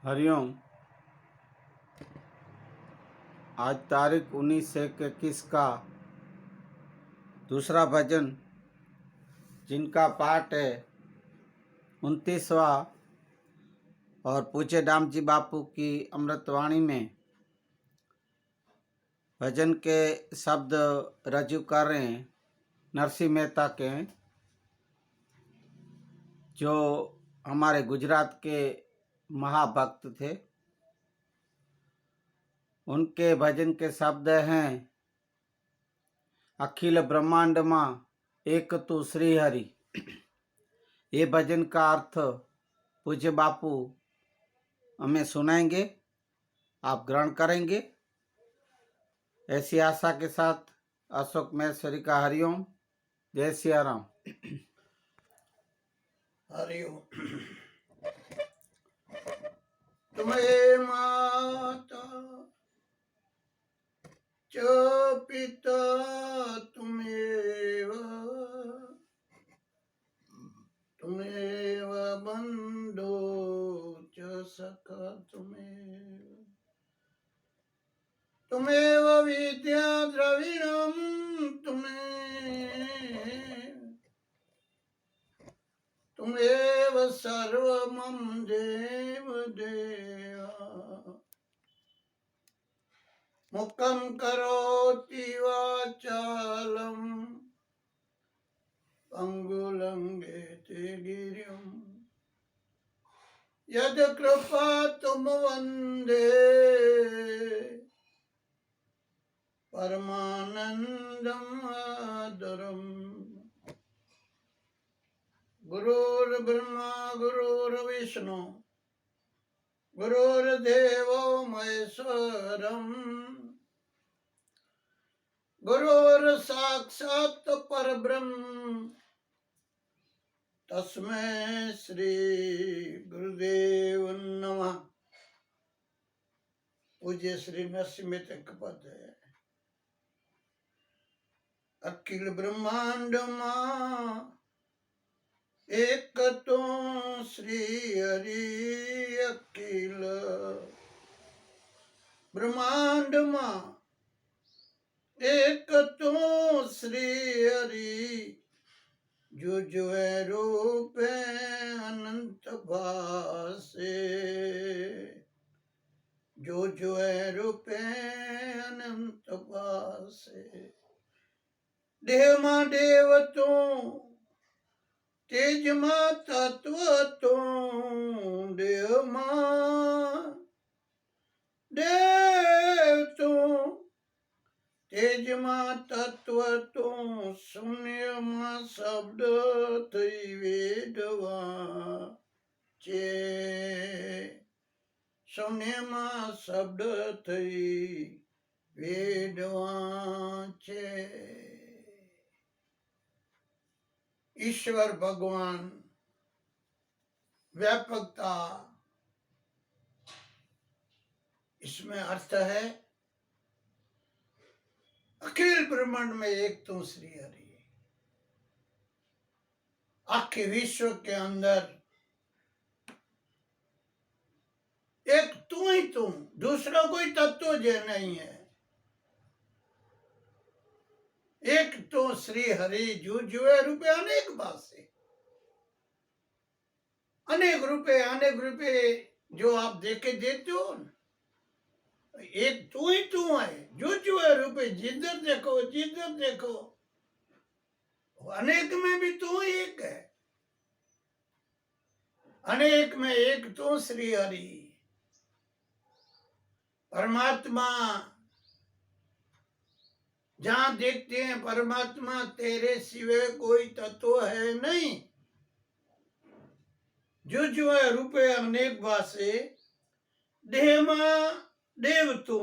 हरिओम। आज तारीख 19/1/21 का दूसरा भजन, जिनका पाठ है 29वां और पूज्य दामजी बापू की अमृतवाणी में भजन के शब्द रजू कर रहे हैं नरसिंह मेहता के, जो हमारे गुजरात के महाभक्त थे। उनके भजन के शब्द हैं, अखिल ब्रह्मांड मां एक तू श्री हरि। ये भजन का अर्थ पूज्य बापू हमें सुनाएंगे, आप ग्रहण करेंगे, ऐसी आशा के साथ अशोक महेश्वरी का हरिओम। जय सिया राम। हरिओम। तुम्हें माता च पिता तुमेव बंधो च सखा तुमेव विद्या द्रविणम तुमेव सर्वमं देव देवा मुखं करोति वाचालं पंगुलंघयते गिरिं यद् कृपातुम वन्दे परमानन्दं आदरम्। गुरुर्ब्रह्मा गुरुर्विष्णु गुरुर्देवो महेश्वरम् गुरुर्साक्षात् परब्रह्म तस्मै श्री गुरुदेव नमः। पूज्य श्री नरसिंह मेहता का पद है, अखिल ब्रह्मांड मां एक तो श्री हरि। अखिल ब्रह्मांड मां एक तो श्री हरि, जो है रूप अनंत भासे, जो है रूप अनंत भासे। देव मां देव तो, तेज मां तत्व तो, देव मां देव तो, तेज मां तत्व तो, शून्य मां शब्द थई वेदवा चे, शून्य मां शब्द थई वेदवा चे। ईश्वर भगवान व्यापकता, इसमें अर्थ है अखिल ब्रह्मांड में एक तू श्री हरि। आखे विश्व के अंदर एक तू ही तू, दूसरा कोई तत्व जो नहीं है। एक तो श्री हरि, जो है रूपे अनेक भाषे, अनेक रूपे जो आप देखे देते हो न, एक तू ही तू है। जो है रूपे जिधर देखो अनेक में भी तू ही एक है। अनेक में एक तो श्री हरि परमात्मा। जहां देखते हैं परमात्मा तेरे सिवाय कोई तत्व है नहीं। जो है रूपे अनेक भाषे, देह मां देव तू,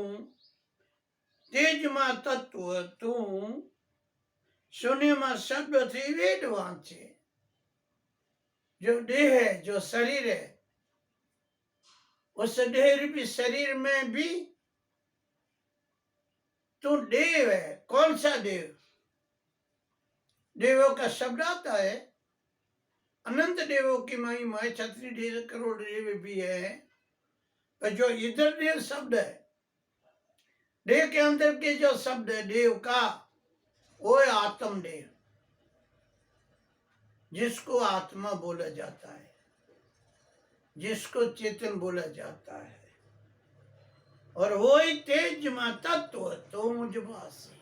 तेज मां तत्व तू, शून्य मां शब्द थी वेद वांचे। जो देह है, जो शरीर है, उस देह रूपी शरीर में भी तू देव है। कौन सा देव? देवों का शब्द आता है, अनंत देवों की महिमा है, 36 करोड़ देव भी है। और जो इधर देव शब्द है, देह के अंदर के जो शब्द है देव का, वो है आत्म देव, जिसको आत्मा बोला जाता है, जिसको चेतन बोला जाता है, और वो ही तेज में तत्व तो मुझ पास है।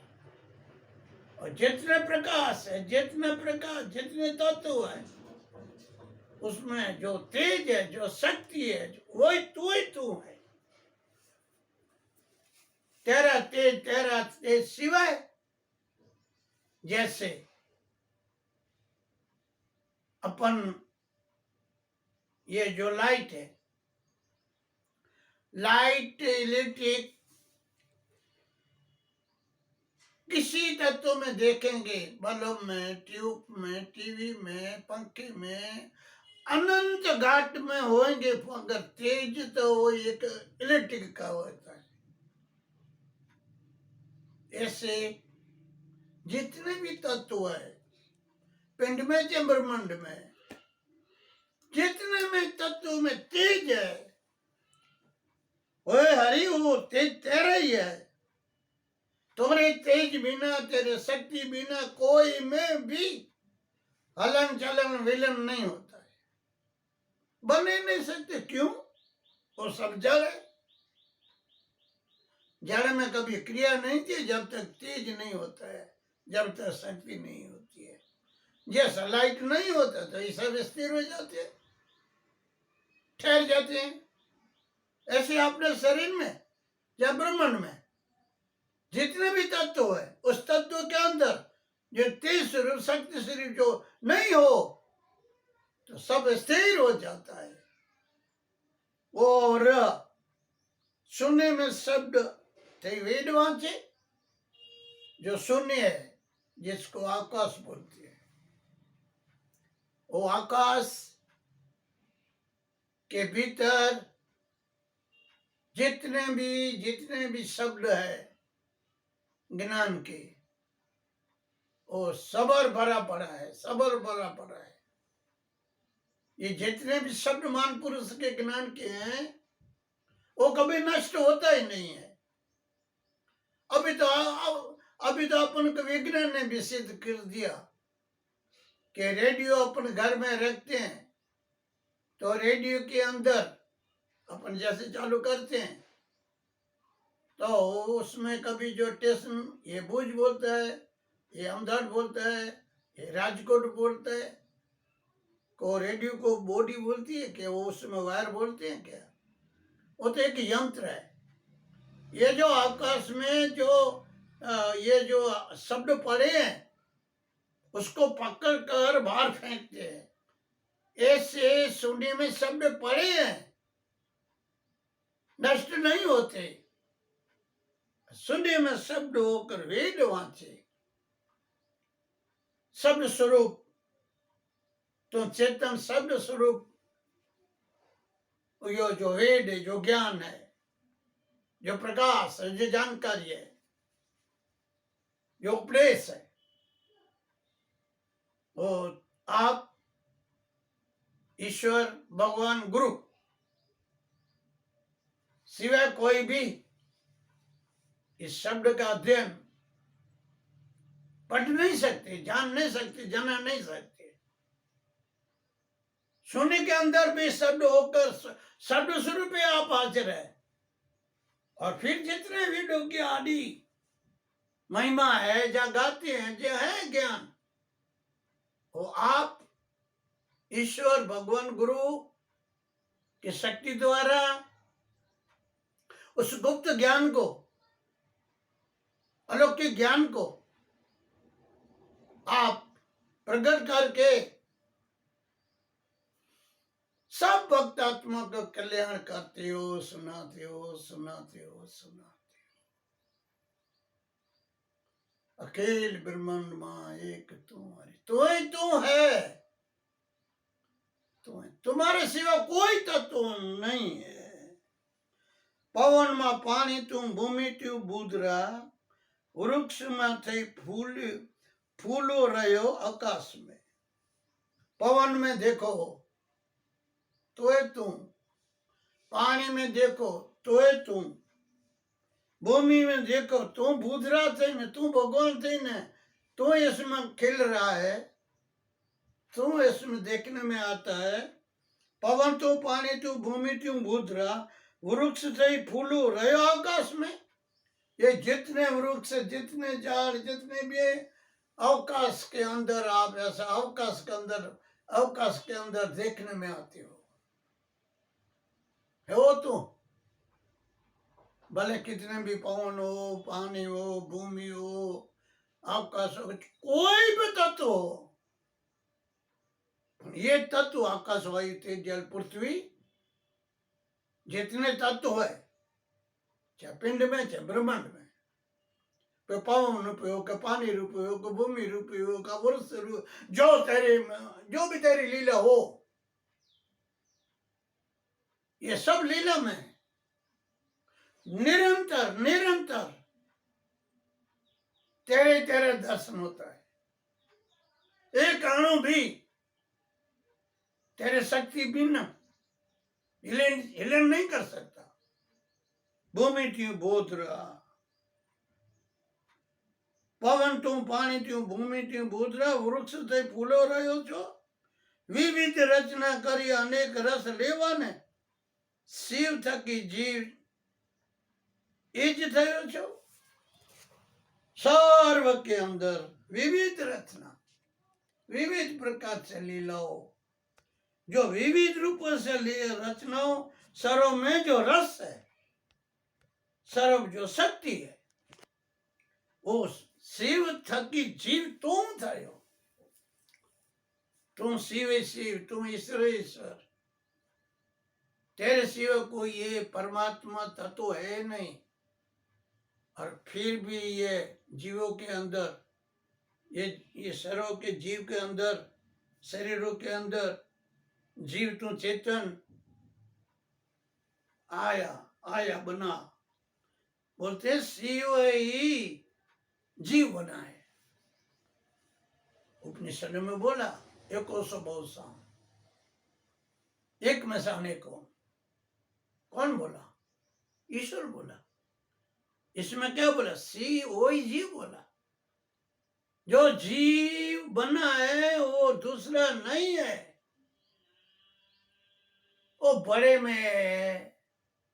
और जितने प्रकाश है, जितने प्रकाश, जितने तत्व है, उसमें जो तेज है, जो शक्ति है, वही तू है। तेरा तेज सिवाय, जैसे अपन ये जो लाइट है, लाइट इलेक्ट्रिक किसी तत्व में देखेंगे, बल्ब में, ट्यूब में, टीवी में, पंखे में, अनंत घाट में होंगे, अगर तेज तो वो एक इलेक्ट्रिक का होता है। ऐसे जितने भी तत्व है पिंड में, चाहे ब्रह्मांड में, जितने में तत्व में तेज है, ओए हरि वो तेज तेरा ही है। तुम्हारे तेज बिना, तेरे शक्ति बिना कोई में भी हलन चलन विलन नहीं होता है, बने नहीं सकते। क्यों? वो सब जड़ है। जड़ में कभी क्रिया नहीं थी जब तक तेज नहीं होता है, जब तक शक्ति नहीं होती है। जैसा लाइट नहीं होता तो ये सब स्थिर हो जाते हैं, ठहर जाते हैं। ऐसे अपने शरीर में या ब्रह्मांड में जितने भी तत्व है, उस तत्व के अंदर जो तेज स्वरूप, शक्ति स्वरूप जो नहीं हो तो सब स्थिर हो जाता है। और शून्य में शब्द थे वेद वाचे, जो शून्य है, जिसको आकाश बोलते हैं, वो आकाश के भीतर जितने भी शब्द है ज्ञान के, वो सबर भरा पड़ा है, सबर भरा पड़ा है। ये जितने भी शब्द मान पुरुष के ज्ञान के हैं, वो कभी नष्ट होता ही नहीं है। अभी तो अपन को विज्ञान ने भी सिद्ध कर दिया कि रेडियो अपन घर में रखते हैं, तो रेडियो के अंदर अपन जैसे चालू करते हैं तो उसमें कभी जो स्टेशन, ये भुज बोलता है, ये अहमदाबाद बोलता है, ये राजकोट बोलता है, को रेडियो को बॉडी बोलती है क्या, वो उसमें वायर बोलते हैं क्या? वो तो एक यंत्र है। ये जो आकाश में जो ये जो शब्द पड़े हैं, उसको पकड़ कर बाहर फेंकते हैं। ऐसे शून्य में शब्द पड़े हैं, नष्ट नहीं होते। शून्य में शब्द होकर वेद वाचे, शब्द स्वरूप तो चेतन शब्द स्वरूप, यो जो वेद है, जो ज्ञान है, जो प्रकाश है, जो जानकारी है, जो उपदेश है, वो आप ईश्वर, भगवान, गुरु सिवाय कोई भी इस शब्द का अध्ययन पढ़ नहीं सकते, जान नहीं सकते, जाना नहीं सकते। शून्य के अंदर भी शब्द होकर शब्द स्वरूप आप हाजिर है। और फिर जितने भी लोग आदि महिमा है, जो गाते हैं, जो है ज्ञान, वो आप ईश्वर, भगवान, गुरु की शक्ति द्वारा उस गुप्त ज्ञान को, अलौकिक ज्ञान को आप प्रकट करके सब भक्त आत्मा का कल्याण करते हो, सुनाते हो, सुनाते हो, सुनाते हो। अकेल ब्रह्मांड मां एक तुम्हारी, तो ही तू है, तुम्हारे सिवा कोई तत्व नहीं है। पवन में पानी तुम, भूमि तू बूदरा, वृक्ष में थई फूलो रहो आकाश में। पवन में देखो तो है तुम, पानी में देखो तो है तू, भूमि में देखो तू भूतरा थे न, तू भगवान थे न, तू इसमें खिल रहा है, तू इसमें देखने में आता है। पवन तू, पानी तू, भूमि तू, भूतरा, वृक्ष थे, फूलो रहे आकाश में। ये जितने वृक्ष, जितने झाड़, जितने भी अवकाश के अंदर, आप ऐसा अवकाश के अंदर देखने में आते हो तू। भले कितने भी पवन हो, पानी हो, भूमि हो, आकाश हो, कोई भी तत्व हो, ये तत्व आकाश, वायु, तेज, जल, पृथ्वी, जितने तत्व है, चाहे पिंड में चाहे ब्रह्मांड में, पे पवन रूप हो, के पानी रूप हो, के भूमि रूप हो, का वृक्ष रूप, जो भी तेरी लीला हो, ये सब लीला में निरंतर निरंतर तेरे दर्शन होता है। एक अणु भी तेरे शक्ति बिना हिलन नहीं कर सकता। भूमि त्यों भूतरा, पवन तू, पानी त्यों, भूमि त्यों भूतरा, वृक्ष थे फूलो रह्यो छो, विविध रचना करी अनेक रस लेवा ने, शिव थकी जीव इज थयो छो। सर्व के अंदर विविध रचना, विविध प्रकार से लीलाओं, जो विविध रूपों से रचनाओं, सर्व में जो रस है, सर्व जो शक्ति है, वो शिव थकी जीव तुम थयो। तुम शिव शिव, तुम ईश्वर ईश्वर, तेरे शिव को ये परमात्मा तत्व है नहीं। और फिर भी ये जीवों के अंदर, ये सर्व के जीव के अंदर, शरीरों के अंदर जीव तो चेतन आया बना, बोलते शिव ही जीव बना है। उपनिषद में बोला एको सो बहु, एक में से अनेकों। कौन बोला? ईश्वर बोला। इसमें क्या बोला? वही जीव बोला। जो जीव बना है वो दूसरा नहीं है, वो बड़े में है,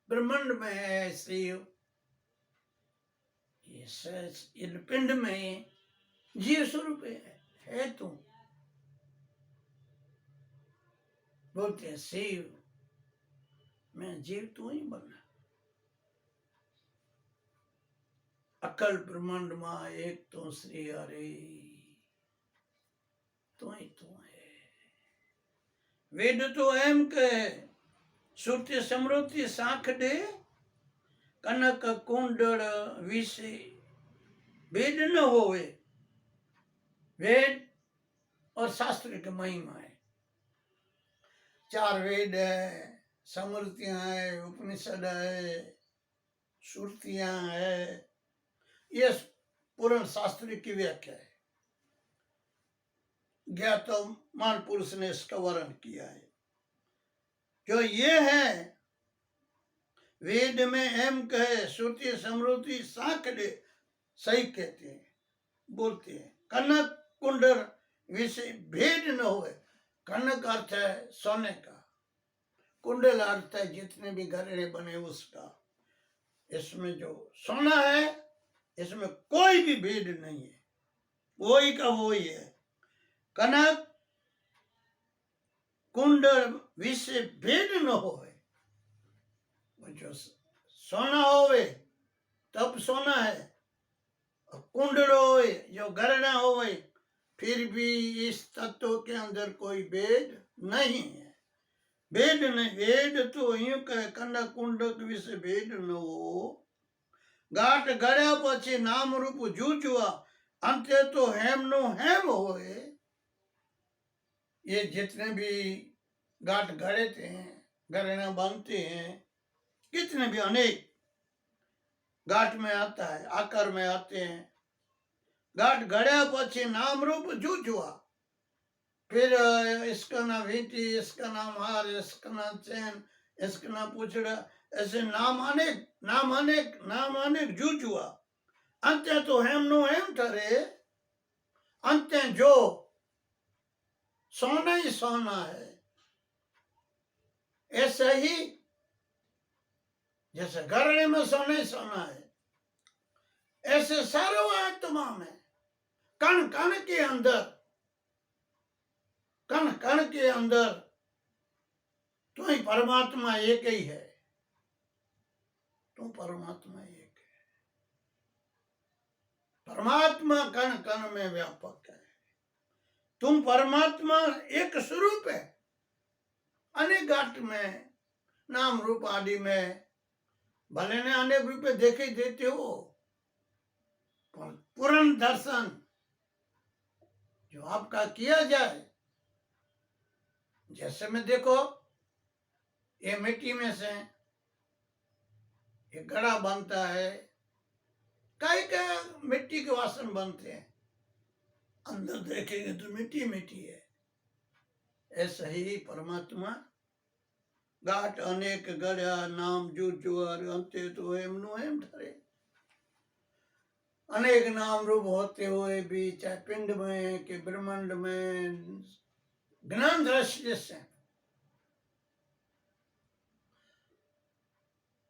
ब्रह्मांड में है शिव, ये पिंड में जीव स्वरूप है तू। बोलते हैं शिव में जीव तू ही बना। अकल ब्रह्मांड में एक तो श्री हरि, तू ही तू है। वेद तो एम कहे, श्रुति समृद्धि साख दे, कनक कुंडल विषय वेद न होवे। वेद और शास्त्र की महिमा है। 4 वेद है, समृद्धियां है, उपनिषद है, श्रुतियां है, ये पुराण शास्त्र की व्याख्या है। ज्ञातमान पुरुष ने इसका वर्णन किया है। जो ये है, वेद में एम कहे, श्रुति समृद्धि साख दे, सही कहते हैं, बोलते हैं। कनक कुंडल विषय भेद न होए। कनक अर्थ है सोने का, कुंडल अर्थ है जितने भी घरेने बने उसका। इसमें जो सोना है, इसमें कोई भी भेद नहीं है, वही का वही है। कनक कुंडल विषय भेद न होवे। जो सोना होवे तब सोना है, कुंडल होवे जो गरना होवे, फिर भी इस तत्व के अंदर कोई भेद नहीं है। भेद नहीं, भेद तो यूं कहे, कनक कुंडल विषय भेद न हो। गांठ गड़्या पछी नाम रूप जूझवा, अंते तो हेम नो हेम होए। ये जितने भी गांठ गड़े थे, गड़ना बांधते हैं, कितने भी अनेक गांठ में आता है, आकार में आते हैं। गांठ गड़्या पछी नाम रूप जूझवा, फिर इसका नाम वींटी, इसका नाम हार, इसका नाम चैन, इसके नाम पूछड़ा, ऐसे नाम अनेक जूझुआ, अंत्य तो हेम नो हेम ठरे, अंत्य जो सोना ही सोना है। ऐसा ही जैसे घरने में सोना ही सोना है, ऐसे सर्व आत्मा में कण कण के अंदर तू ही परमात्मा एक ही है। तू परमात्मा एक है। परमात्मा कण कण में व्यापक है। तुम परमात्मा एक स्वरूप है। अनेक घाट में नाम रूप आदि में भले ने अनेक रूपे देखे देते हो, पर पूर्ण दर्शन जो आपका किया जाए, जैसे में देखो ये मिट्टी में से ये घड़ा बनता है, कई मिट्टी के वासन बनते हैं, अंदर देखेंगे तो मिट्टी मिट्टी है। ऐसा ही परमात्मा घाट अनेक गढ़ा नाम जुजुआर अंते तो एमनु एम ठरे। अनेक नाम रूप होते हुए भी, चाहे पिंड में कि ब्रह्मांड में, ज्ञान दृष्टि से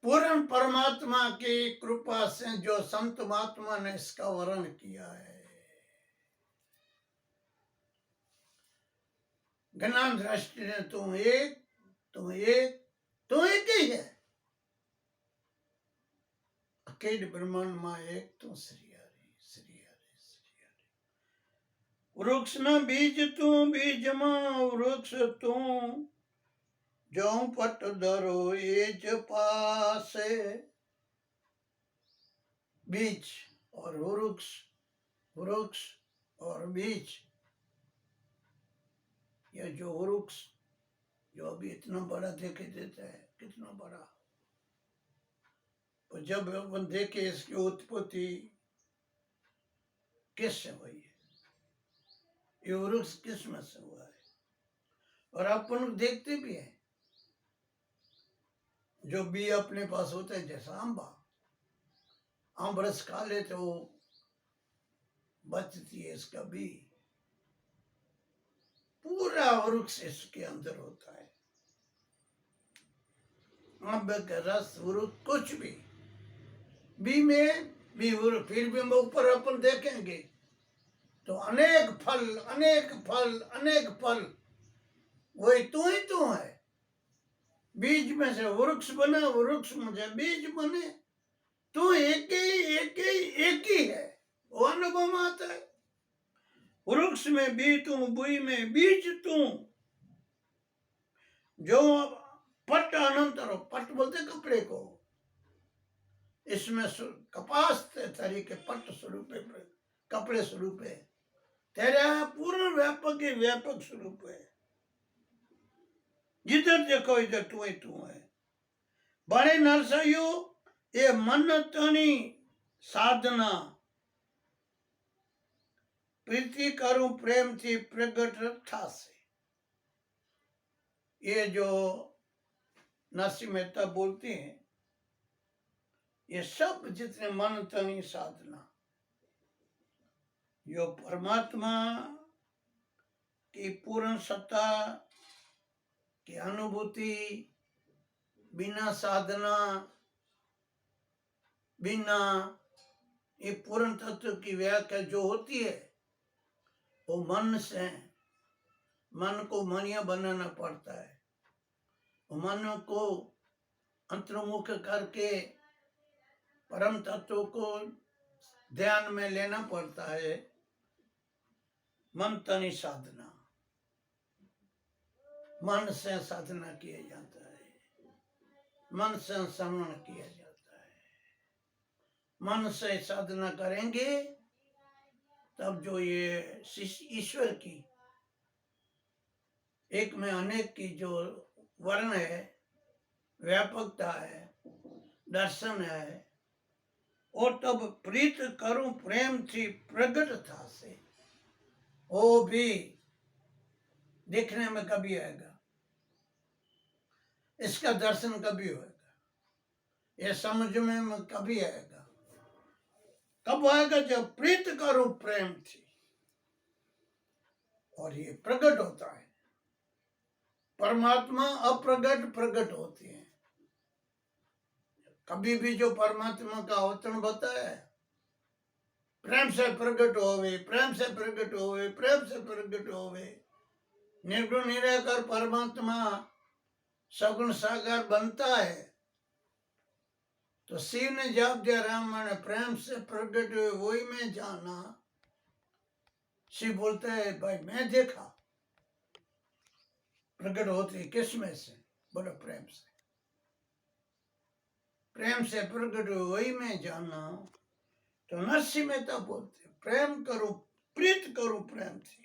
पूर्ण परमात्मा की कृपा से जो संत महात्मा ने इसका वर्णन किया है, ज्ञान दृष्टि ने तुम एक ही है। अकेले ब्रह्मांड में एक तुम श्री हरि श्री हरि श्री हरि। वृक्ष न बीज तू बीज मां वृक्ष तू, जो पट धरो एज पासे। बीज और वृक्ष, वृक्ष और बीज, ये जो वृक्ष जो अभी इतना बड़ा देखे देता है, कितना बड़ा, तो जब अपन देखे इसकी उत्पत्ति किससे हुई है, ये वृक्ष किस में से हुआ है, और अपन देखते भी हैं जो बी अपने पास होता है, जैसा आम रस खा ले तो बचती है इसका बी, पूरा वृक्ष इसके अंदर होता है। आम का रस वृक्ष कुछ भी बी में भी, फिर भी ऊपर अपन देखेंगे तो अनेक फल, वही तू ही तू है। बीज में से वृक्ष बना, वृक्ष में से बीज बने, तू एक ही है। वो अनुभव आता है। वृक्ष में भी तू, बुई में बीज तू, जो पट अनंतर, पट बोलते कपड़े को, इसमें कपास तरीके पट स्वरूप है, कपड़े स्वरूप है। तेरा पूर्ण व्यापक स्वरूप है। जिधर देखो इधर तू ही तू है। बड़े नरसयु ये मन तनी साधना, प्रीति करूं प्रेम थी प्रगट था से। ये जो नरसिंह मेहता बोलते हैं, ये सब जितने मन तनी साधना, जो परमात्मा की पूर्ण सत्ता की अनुभूति बिना साधना, बिना ये पूर्ण तत्व की व्याख्या जो होती है, वो मन से, मन को मनिया बनाना पड़ता है। मन को अंतर्मुख करके परम तत्व को ध्यान में लेना पड़ता है। मन तनी साधना, मन से साधना किया जाता है, मन से श्रवण किया जाता है। मन से साधना करेंगे तब जो ये ईश्वर की एक में अनेक की जो वर्ण है, व्यापकता है, दर्शन है, और तब प्रीत करूं प्रेम थी प्रगट था से, वो भी देखने में कभी आएगा। इसका दर्शन कभी होगा, ये समझ में कभी आएगा? कब आएगा? जब प्रीत का रूप प्रेम थी और ये प्रकट होता है। परमात्मा अप्रगट प्रकट होती है। कभी भी जो परमात्मा का अवतरण बताया, प्रेम से प्रकट होवे, प्रेम से प्रकट होवे, प्रेम से प्रकट होवे। निर्गुण निराकार परमात्मा सगुण साकार बनता है तो शिव ने जवाब दिया, राम प्रेम से प्रकट हुए वही मैं जाना। शिव बोलते है, भाई मैं देखा प्रकट होती किस में से? बोलो प्रेम से। प्रेम से प्रकट हुए वही मैं जाना। तो नरसिंह मेहता बोलते प्रेम करो, प्रीत करो प्रेम थी।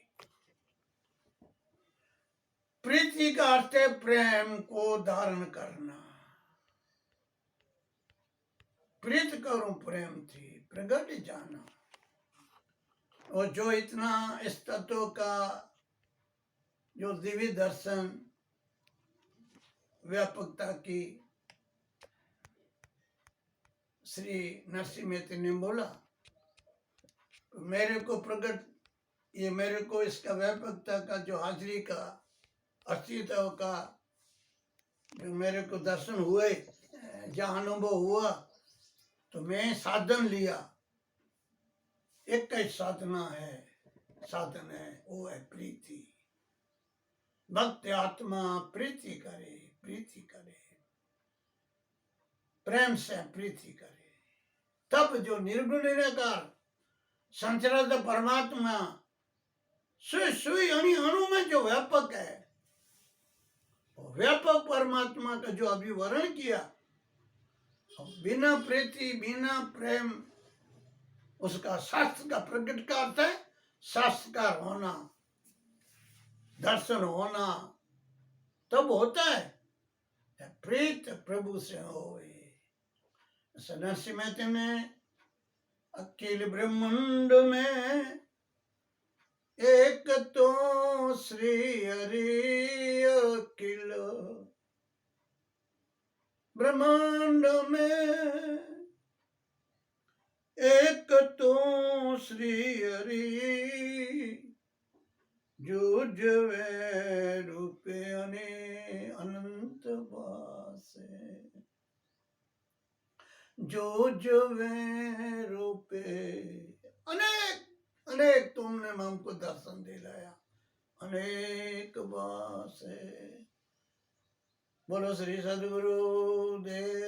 प्रीति का अर्थ है प्रेम को धारण करना। प्रीत करो प्रेम थी, प्रगट जाना। और जो इतना इस तत्व का जो दिव्य दर्शन व्यापकता की श्री नरसिंह मेहता ने बोला, मेरे को प्रकट, ये मेरे को इसका व्यापकता का जो हाजिरी का अस्तित्व का जो मेरे को दर्शन हुए, जहाँ अनुभव हुआ, तो मैं साधन लिया। एक ही साधना है, साधन है, वो है प्रीति। भक्त आत्मा प्रीति करे, प्रीति करे, प्रेम से प्रीति करे। तब जो निर्गुण निराकार संचरित परमात्मा सुई सुई अणि अणु में जो व्यापक है, व्यापक परमात्मा का जो अभी वर्णन किया, बिना प्रीति बिना प्रेम, उसका शास्त्र का प्रकट का अर्थ है शास्त्रकार होना, दर्शन होना। तब होता है प्रीत प्रभु से होए। नरसिंह मेहता ने अखिल ब्रह्मांड में एक तो श्री हरि, अखिल ब्रह्मांड में एक तो श्री हरि, जुजवे रूपे अनंत वासे, जुजवे रूपे अनेक अनेक तुमने हमको दर्शन दिलाया, अनेक वासे। बोलो श्री सद्गुरु देव।